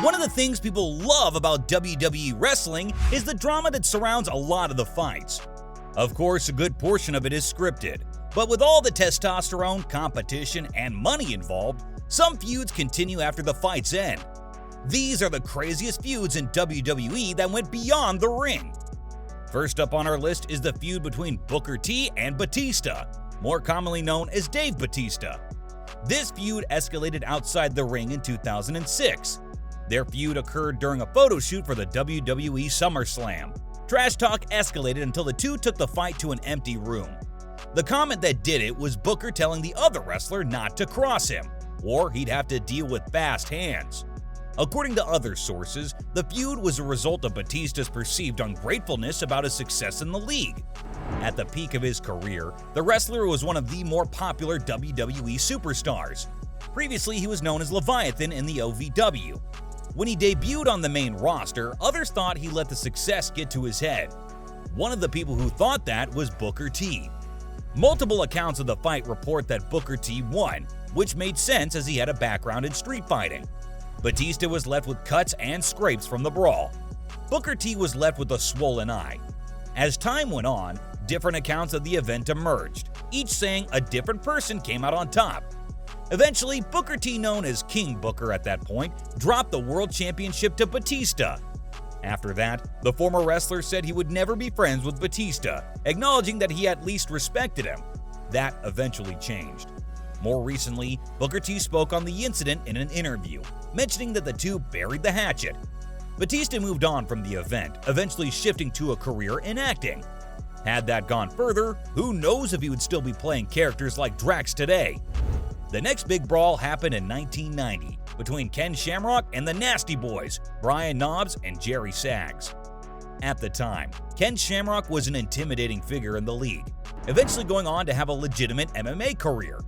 One of the things people love about WWE wrestling is the drama that surrounds a lot of the fights. Of course, a good portion of it is scripted, but with all the testosterone, competition, and money involved, some feuds continue after the fights end. These are the craziest feuds in WWE that went beyond the ring. First up on our list is the feud between Booker T and Batista, more commonly known as Dave Batista. This feud escalated outside the ring in 2006. Their feud occurred during a photo shoot for the WWE SummerSlam. Trash talk escalated until the two took the fight to an empty room. The comment that did it was Booker telling the other wrestler not to cross him, or he'd have to deal with fast hands. According to other sources, the feud was a result of Batista's perceived ungratefulness about his success in the league. At the peak of his career, the wrestler was one of the more popular WWE superstars. Previously, he was known as Leviathan in the OVW. When he debuted on the main roster, others thought he let the success get to his head. One of the people who thought that was Booker T. Multiple accounts of the fight report that Booker T won, which made sense as he had a background in street fighting. Batista was left with cuts and scrapes from the brawl. Booker T was left with a swollen eye. As time went on, different accounts of the event emerged, each saying a different person came out on top. Eventually, Booker T, known as King Booker at that point, dropped the World Championship to Batista. After that, the former wrestler said he would never be friends with Batista, acknowledging that he at least respected him. That eventually changed. More recently, Booker T spoke on the incident in an interview, mentioning that the two buried the hatchet. Batista moved on from the event, eventually shifting to a career in acting. Had that gone further, who knows if he would still be playing characters like Drax today. The next big brawl happened in 1990 between Ken Shamrock and the Nasty Boys, Brian Knobbs and Jerry Sags. At the time, Ken Shamrock was an intimidating figure in the league, eventually going on to have a legitimate MMA career.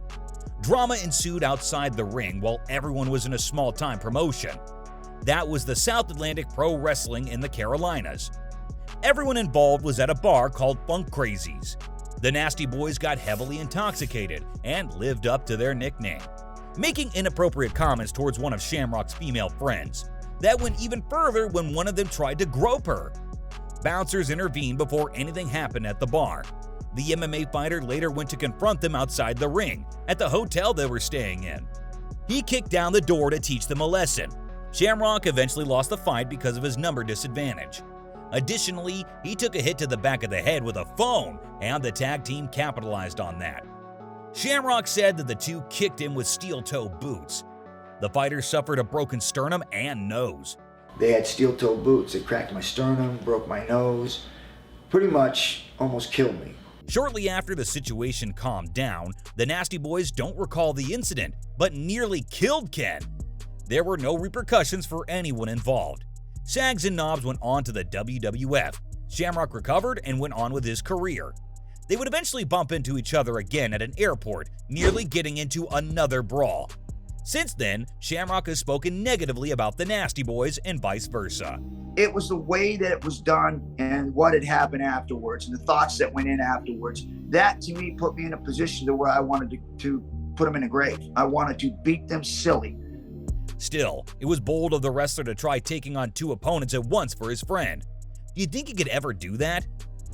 Drama ensued outside the ring while everyone was in a small-time promotion. That was the South Atlantic Pro Wrestling in the Carolinas. Everyone involved was at a bar called Funk Crazies. The Nasty Boys got heavily intoxicated and lived up to their nickname, making inappropriate comments towards one of Shamrock's female friends. That went even further when one of them tried to grope her. Bouncers intervened before anything happened at the bar. The MMA fighter later went to confront them outside the ring, at the hotel they were staying in. He kicked down the door to teach them a lesson. Shamrock eventually lost the fight because of his number disadvantage. Additionally, he took a hit to the back of the head with a phone, and the tag team capitalized on that. Shamrock said that the two kicked him with steel-toe boots. The fighter suffered a broken sternum and nose. They had steel-toe boots. They cracked my sternum, broke my nose, pretty much almost killed me. Shortly after the situation calmed down, the Nasty Boys don't recall the incident, but nearly killed Ken. There were no repercussions for anyone involved. Sags and Knobbs went on to the WWF. Shamrock recovered and went on with his career. They would eventually bump into each other again at an airport, nearly getting into another brawl. Since then, Shamrock has spoken negatively about the Nasty Boys and vice versa. It was the way that it was done and what had happened afterwards and the thoughts that went in afterwards. That, to me, put me in a position to where I wanted to put them in a grave. I wanted to beat them silly. Still, it was bold of the wrestler to try taking on two opponents at once for his friend. Do you think he could ever do that?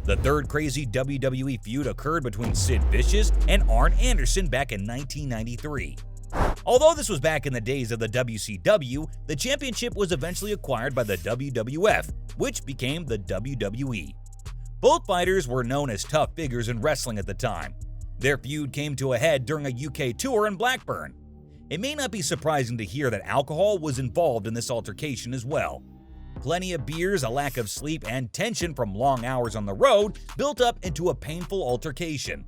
The third crazy WWE feud occurred between Sid Vicious and Arn Anderson back in 1993. Although this was back in the days of the WCW, the championship was eventually acquired by the WWF, which became the WWE. Both fighters were known as tough figures in wrestling at the time. Their feud came to a head during a UK tour in Blackburn. It may not be surprising to hear that alcohol was involved in this altercation as well. Plenty of beers, a lack of sleep, and tension from long hours on the road built up into a painful altercation.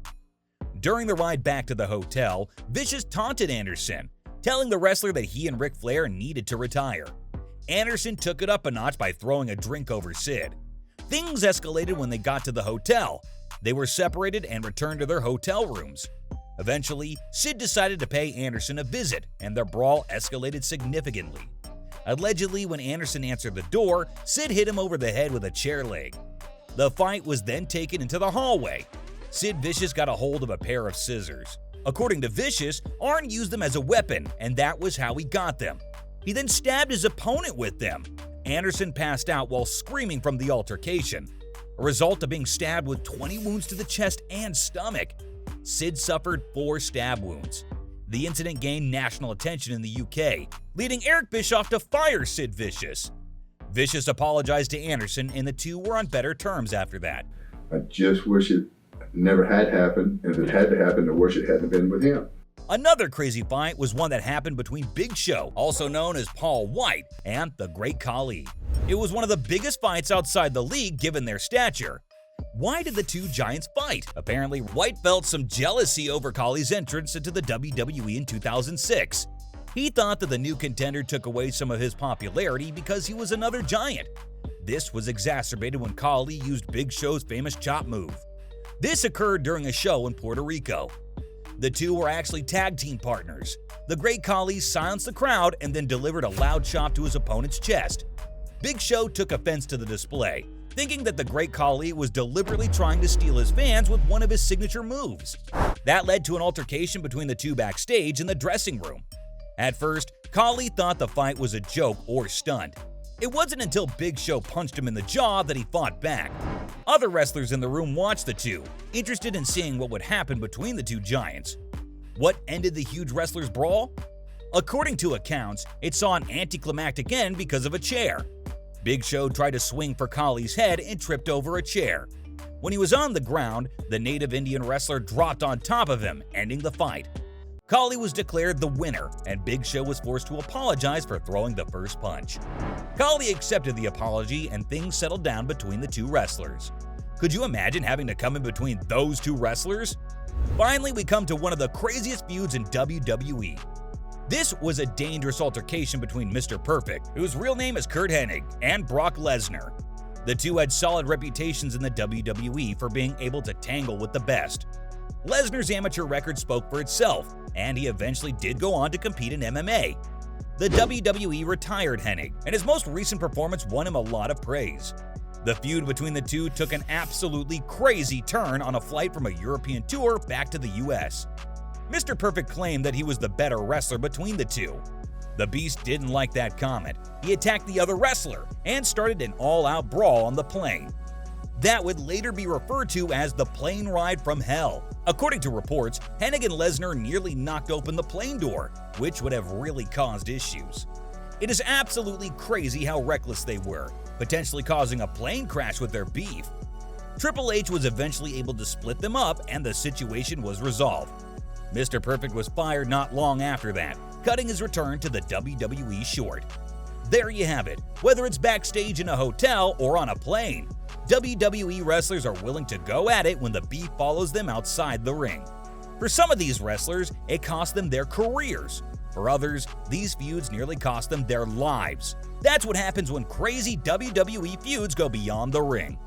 During the ride back to the hotel, Vicious taunted Anderson, telling the wrestler that he and Ric Flair needed to retire. Anderson took it up a notch by throwing a drink over Sid. Things escalated when they got to the hotel. They were separated and returned to their hotel rooms. Eventually, Sid decided to pay Anderson a visit, and their brawl escalated significantly. Allegedly, when Anderson answered the door, Sid hit him over the head with a chair leg. The fight was then taken into the hallway. Sid Vicious got a hold of a pair of scissors. According to Vicious, Arn used them as a weapon, and that was how he got them. He then stabbed his opponent with them. Anderson passed out while screaming from the altercation, a result of being stabbed with 20 wounds to the chest and stomach. Sid suffered 4 stab wounds. The incident gained national attention in the UK, leading Eric Bischoff to fire Sid Vicious. Vicious apologized to Anderson, and the two were on better terms after that. I just wish it never had happened, and if it had to happen, I wish it hadn't been with him. Another crazy fight was one that happened between Big Show, also known as Paul White, and the Great Khali. It was one of the biggest fights outside the league given their stature. Why did the two giants fight? Apparently, White felt some jealousy over Khali's entrance into the WWE in 2006. He thought that the new contender took away some of his popularity because he was another giant. This was exacerbated when Khali used Big Show's famous chop move. This occurred during a show in Puerto Rico. The two were actually tag team partners. The Great Khali silenced the crowd and then delivered a loud chop to his opponent's chest. Big Show took offense to the display, thinking that the Great Khali was deliberately trying to steal his fans with one of his signature moves. That led to an altercation between the two backstage in the dressing room. At first, Khali thought the fight was a joke or stunt. It wasn't until Big Show punched him in the jaw that he fought back. Other wrestlers in the room watched the two, interested in seeing what would happen between the two giants. What ended the huge wrestlers' brawl? According to accounts, it saw an anticlimactic end because of a chair. Big Show tried to swing for Khali's head and tripped over a chair. When he was on the ground, the native Indian wrestler dropped on top of him, ending the fight. Khali was declared the winner, and Big Show was forced to apologize for throwing the first punch. Khali accepted the apology, and things settled down between the two wrestlers. Could you imagine having to come in between those two wrestlers? Finally, we come to one of the craziest feuds in WWE. This was a dangerous altercation between Mr. Perfect, whose real name is Curt Hennig, and Brock Lesnar. The two had solid reputations in the WWE for being able to tangle with the best. Lesnar's amateur record spoke for itself, and he eventually did go on to compete in MMA. The WWE retired Hennig, and his most recent performance won him a lot of praise. The feud between the two took an absolutely crazy turn on a flight from a European tour back to the US. Mr. Perfect claimed that he was the better wrestler between the two. The Beast didn't like that comment. He attacked the other wrestler and started an all-out brawl on the plane. That would later be referred to as the plane ride from hell. According to reports, Hennig and Lesnar nearly knocked open the plane door, which would have really caused issues. It is absolutely crazy how reckless they were, potentially causing a plane crash with their beef. Triple H was eventually able to split them up, and the situation was resolved. Mr. Perfect was fired not long after that, cutting his return to the WWE short. There you have it. Whether it's backstage in a hotel or on a plane, WWE wrestlers are willing to go at it when the beef follows them outside the ring. For some of these wrestlers, it cost them their careers. For others, these feuds nearly cost them their lives. That's what happens when crazy WWE feuds go beyond the ring.